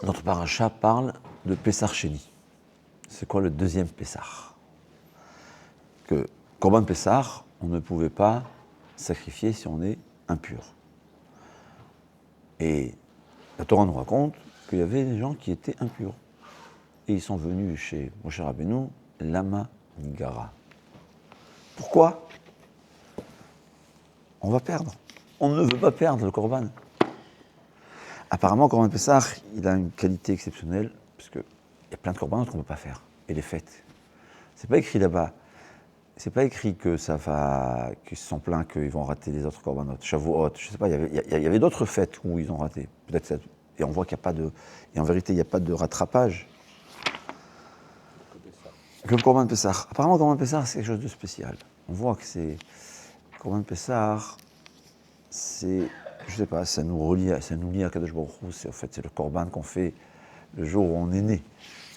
notre paracha parle de Pessar Sheni. C'est quoi le deuxième Pessar? Que Korban Pessar, on ne pouvait pas sacrifier si on est impur. Et la Torah nous raconte qu'il y avait des gens qui étaient impurs. Et ils sont venus chez Moshe Rabbeinu, Lama Nigara. Pourquoi? On va perdre. On ne veut pas perdre le Korban. Apparemment, le Korban Pessah, il a une qualité exceptionnelle, parce qu'il y a plein de Korban qu'on ne peut pas faire. Et les fêtes. C'est pas écrit là-bas. C'est pas écrit que ça va, qu'ils se sont plaints qu'ils vont rater les autres Korbanot. Shavuot, je sais pas, il y avait d'autres fêtes où ils ont raté. Peut-être ça. Et on voit qu'il n'y a pas de. Et en vérité, il n'y a pas de rattrapage. Que le Korban Pessah. Apparemment, le Korban Pessah, c'est quelque chose de spécial. On voit que c'est. Le Korban Pessah, c'est. Je sais pas, ça nous lie à Kadosh Baruch Hu. C'est le Korban qu'on fait le jour où on est né.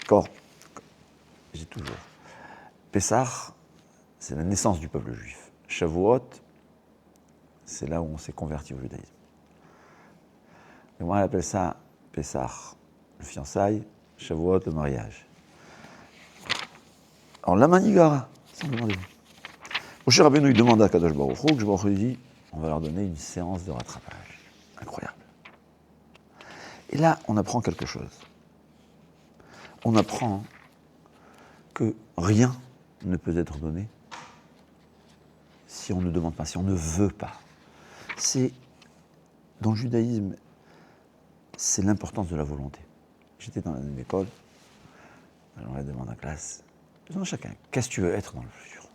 Je dis toujours. Pessah, c'est la naissance du peuple juif. Shavuot, c'est là où on s'est converti au judaïsme. Et moi, on appelle ça Pessah, le fiançailles, Shavuot, le mariage. Alors, la manigara, ça me demandez-vous. Moshe Rabbeinu, il demande à Kadosh Baruch Hu, que Baruch Hu dit, on va leur donner une séance de rattrapage. Incroyable. Et là, on apprend quelque chose. On apprend que rien ne peut être donné si on ne demande pas, si on ne veut pas. C'est, dans le judaïsme, c'est l'importance de la volonté. J'étais dans une école, j'aurais demandé en classe, demande chacun, qu'est-ce que tu veux être dans le futur?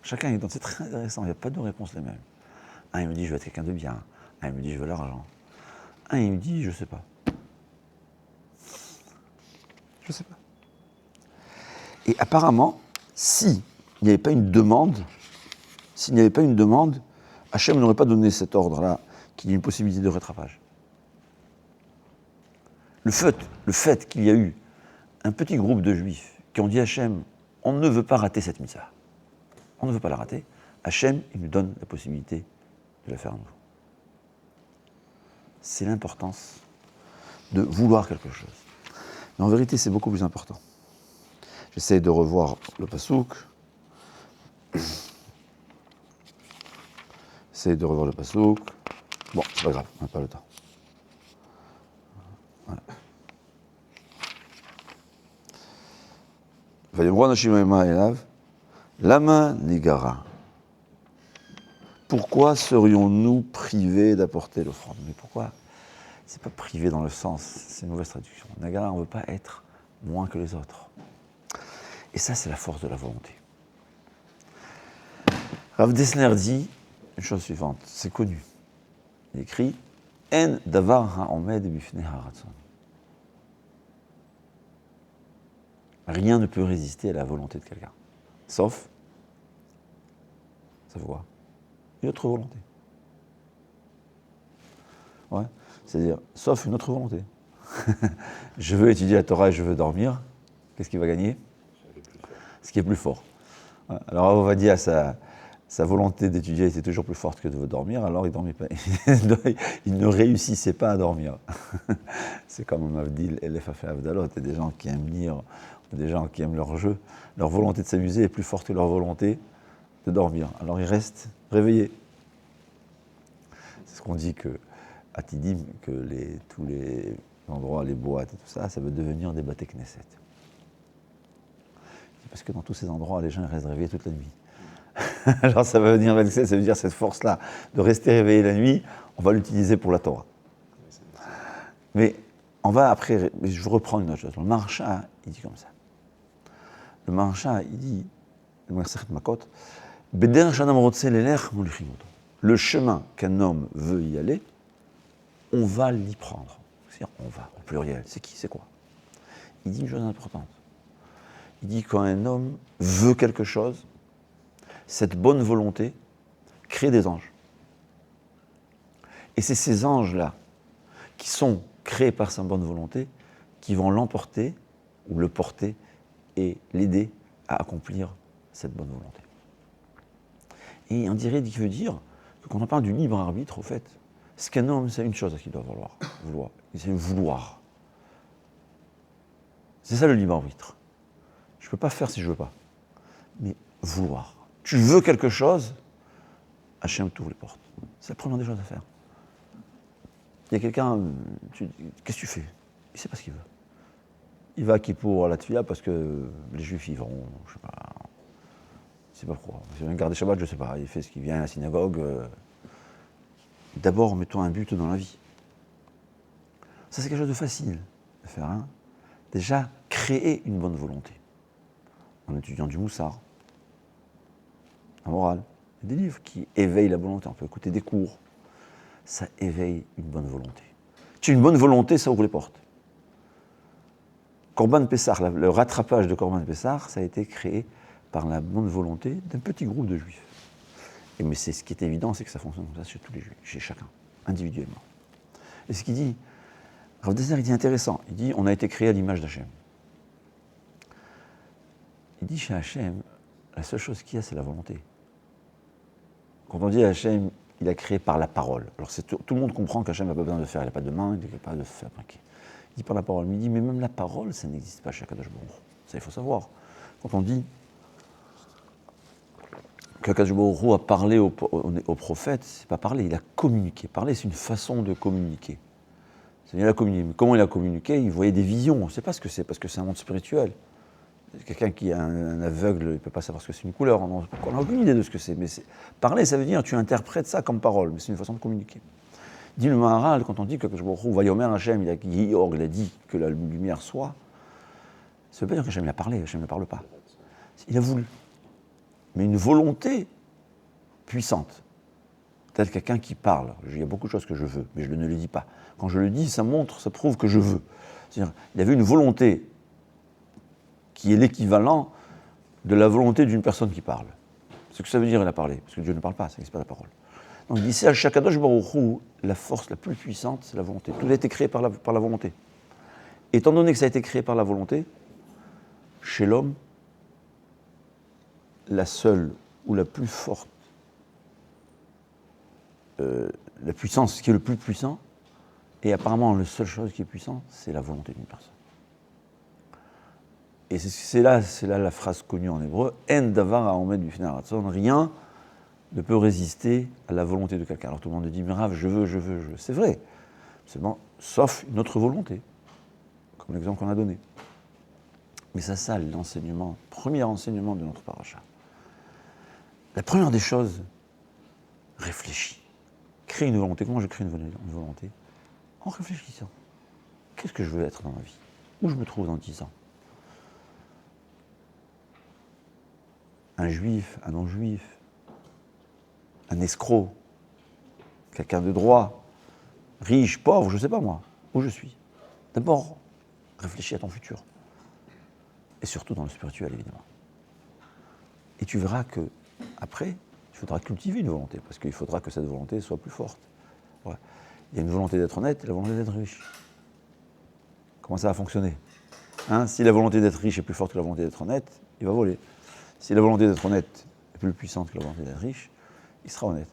Chacun est dans, c'est très intéressant, il n'y a pas de réponse les mêmes. Un, il me dit, je veux être quelqu'un de bien. Un, il me dit, je veux l'argent. Un, il me dit, je sais pas. Je sais pas. Et apparemment, s'il n'y avait pas une demande, Hachem n'aurait pas donné cet ordre-là, qu'il y ait une possibilité de rattrapage. Le fait qu'il y a eu un petit groupe de juifs qui ont dit à Hachem, on ne veut pas rater cette mitzvah. On ne veut pas la rater. Hachem, il nous donne la possibilité de la faire à nouveau. C'est l'importance de vouloir quelque chose. Mais en vérité, c'est beaucoup plus important. J'essaie de revoir le pasouk. Bon, c'est pas grave, on n'a pas le temps. Voilà. Lama Nigara. Pourquoi serions-nous privés d'apporter l'offrande? Mais pourquoi? C'est pas privé dans le sens, c'est une mauvaise traduction. Nagara, on ne veut pas être moins que les autres. Et ça, c'est la force de la volonté. Rav Dessler dit une chose suivante, c'est connu. Il écrit En davar ha'omed bifnei haratzon. Rien ne peut résister à la volonté de quelqu'un. Sauf, ça voit, une autre volonté. Ouais, c'est-à-dire, sauf une autre volonté. Je veux étudier la Torah et je veux dormir. Qu'est-ce qu'il va gagner? Ce qui est plus fort. Ouais. Alors on va dire sa volonté d'étudier était toujours plus forte que de dormir, alors il dormait pas. Il ne réussissait pas à dormir. C'est comme on m'a dit, Elef a fait Avdalot, il y a des gens qui aiment lire, des gens qui aiment leur jeu. Leur volonté de s'amuser est plus forte que leur volonté de dormir. Alors ils restent réveillés. C'est ce qu'on dit que à Tidim, que tous les endroits, les boîtes et tout ça, ça veut devenir des bâtés Knesset. Parce que dans tous ces endroits, les gens restent réveillés toute la nuit. Alors ça veut dire cette force-là de rester réveillé la nuit, on va l'utiliser pour la Torah. Mais on va après, je reprends une autre chose. Le Maharsha, il dit comme ça. Le Maharsha, il dit, le chemin qu'un homme veut y aller, on va l'y prendre. C'est-à-dire, on va, au pluriel. C'est qui? C'est quoi? Il dit une chose importante. Il dit quand un homme veut quelque chose, cette bonne volonté crée des anges. Et c'est ces anges-là, qui sont créés par sa bonne volonté, qui vont l'emporter, ou le porter, et l'aider à accomplir cette bonne volonté. Et on dirait qu'il veut dire que quand on parle du libre arbitre, au fait, ce qu'un homme, c'est une chose qu'il doit vouloir. C'est vouloir. C'est ça le libre arbitre. Je ne peux pas faire si je ne veux pas. Mais vouloir. Tu veux quelque chose, Hachem t'ouvre les portes. C'est la première des choses à faire. Il y a quelqu'un, qu'est-ce que tu fais? Il ne sait pas ce qu'il veut. Il va à Kippour à la Tfila parce que les Juifs y vont, je ne sais pas. Je ne sais pas pourquoi. Il vient garder Shabbat, je ne sais pas. Il fait ce qu'il vient à la synagogue. D'abord, mettons un but dans la vie. Ça, c'est quelque chose de facile à faire. Hein. Déjà, créer une bonne volonté. En étudiant du Moussard, la morale. Il y a des livres qui éveillent la volonté. On peut écouter des cours. Ça éveille une bonne volonté. Tu as une bonne volonté, ça ouvre les portes. Corban Pessar, le rattrapage de Corban Pessar, ça a été créé par la bonne volonté d'un petit groupe de juifs. Mais c'est ce qui est évident, c'est que ça fonctionne comme ça chez tous les juifs, chez chacun, individuellement. Et ce qu'il dit, Rav Dessler, il dit intéressant, il dit on a été créé à l'image d'Hachem. Il dit chez Hachem, la seule chose qu'il y a, c'est la volonté. Quand on dit Hachem, il a créé par la parole. Alors tout le monde comprend qu'Hachem n'a pas besoin de faire, il n'a pas de main, il n'est pas de fabriquer. Il dit par la parole, mais il dit, mais même la parole, ça n'existe pas chez Akadosh Baruch Hu. Ça, il faut savoir. Quand on dit qu'Akadosh Baruch Hu a parlé au prophète, c'est pas parler, il a communiqué. Parler, c'est une façon de communiquer. Il a communiqué. Mais comment il a communiqué? Il voyait des visions. On ne sait pas ce que c'est, parce que c'est un monde spirituel. Quelqu'un qui est un aveugle, il ne peut pas savoir ce que c'est une couleur. On n'a aucune idée de ce que c'est. Mais parler, ça veut dire tu interprètes ça comme parole, mais c'est une façon de communiquer. Dit le Maharal, quand on dit que Vayomer Hachem, il a dit que la lumière soit, ça ne veut pas dire qu'Hachem a parlé, Hachem ne parle pas. Il a voulu. Mais une volonté puissante, tel quelqu'un qui parle. Il y a beaucoup de choses que je veux, mais je ne le dis pas. Quand je le dis, ça montre, ça prouve que je veux. C'est-à-dire, il avait une volonté qui est l'équivalent de la volonté d'une personne qui parle. Ce que ça veut dire, il a parlé, parce que Dieu ne parle pas, ça n'existe pas la parole. Donc il dit, c'est à Shakadosh Baruch Hu, la force la plus puissante, c'est la volonté. Tout a été créé par la volonté. Étant donné que ça a été créé par la volonté, chez l'homme, la seule ou la plus forte, la puissance, ce qui est le plus puissant, et apparemment la seule chose qui est puissante, c'est la volonté d'une personne. Et c'est là la phrase connue en hébreu, En davar ha'omed bifnei haratzon, rien ne peut résister à la volonté de quelqu'un. Alors tout le monde dit, mais Rav, je veux. C'est vrai, c'est bon, sauf une autre volonté, comme l'exemple qu'on a donné. Mais ça, l'enseignement, premier enseignement de notre paracha. La première des choses, réfléchis. Crée une volonté. Comment je crée une volonté? En réfléchissant. Qu'est-ce que je veux être dans ma vie? Où je me trouve dans 10 ans? Un juif, un non-juif, un escroc, quelqu'un de droit, riche, pauvre, je ne sais pas moi, où je suis. D'abord, réfléchis à ton futur. Et surtout dans le spirituel, évidemment. Et tu verras que après, il faudra cultiver une volonté, parce qu'il faudra que cette volonté soit plus forte. Ouais. Il y a une volonté d'être honnête et la volonté d'être riche. Comment ça va fonctionner? Si la volonté d'être riche est plus forte que la volonté d'être honnête, il va voler. Si la volonté d'être honnête est plus puissante que la volonté d'être riche, il sera honnête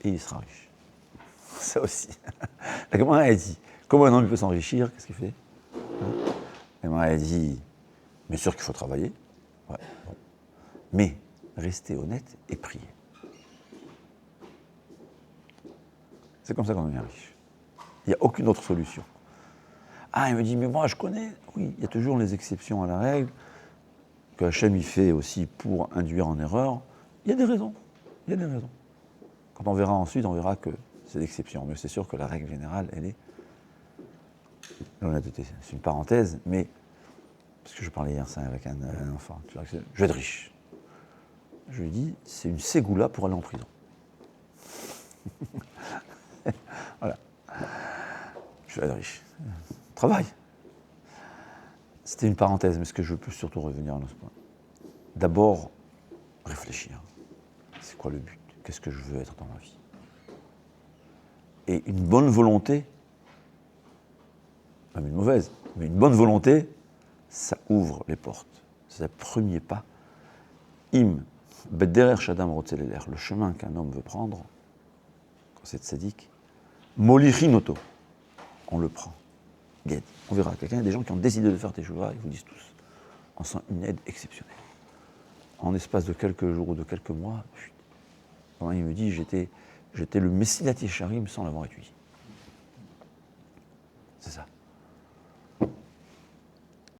et il sera riche. Ça aussi. La Gemara a dit, comment un homme peut s'enrichir? Qu'est-ce qu'il fait? La Gemara a dit, bien sûr qu'il faut travailler, ouais, bon. Mais rester honnête et prier. C'est comme ça qu'on devient riche. Il n'y a aucune autre solution. Ah, il me dit, mais moi je connais. Oui, il y a toujours les exceptions à la règle, que Hachem y fait aussi pour induire en erreur. Il y a des raisons. Quand on verra ensuite, on verra que c'est l'exception. Mais c'est sûr que la règle générale, elle est l'honnêteté. C'est une parenthèse, mais parce que je parlais hier ça avec un enfant. Je vais être riche. Je lui dis, c'est une ségoula pour aller en prison. Voilà. Je vais être riche. Travail. C'était une parenthèse, mais ce que je peux surtout revenir à ce point. D'abord, réfléchir. C'est quoi le but? Qu'est-ce que je veux être dans ma vie? Et une bonne volonté, même une mauvaise, mais une bonne volonté, ça ouvre les portes. C'est le premier pas. Im, bederer shadam rotzeleler, le chemin qu'un homme veut prendre, quand c'est tzaddik, molichinoto, on le prend. il aide. On verra. Il y a des gens qui ont décidé de faire Teshuva, ils vous disent tous. On sent une aide exceptionnelle. En espace de quelques jours ou de quelques mois, il me dit, j'étais le Messilat Yesharim sans l'avoir étudié.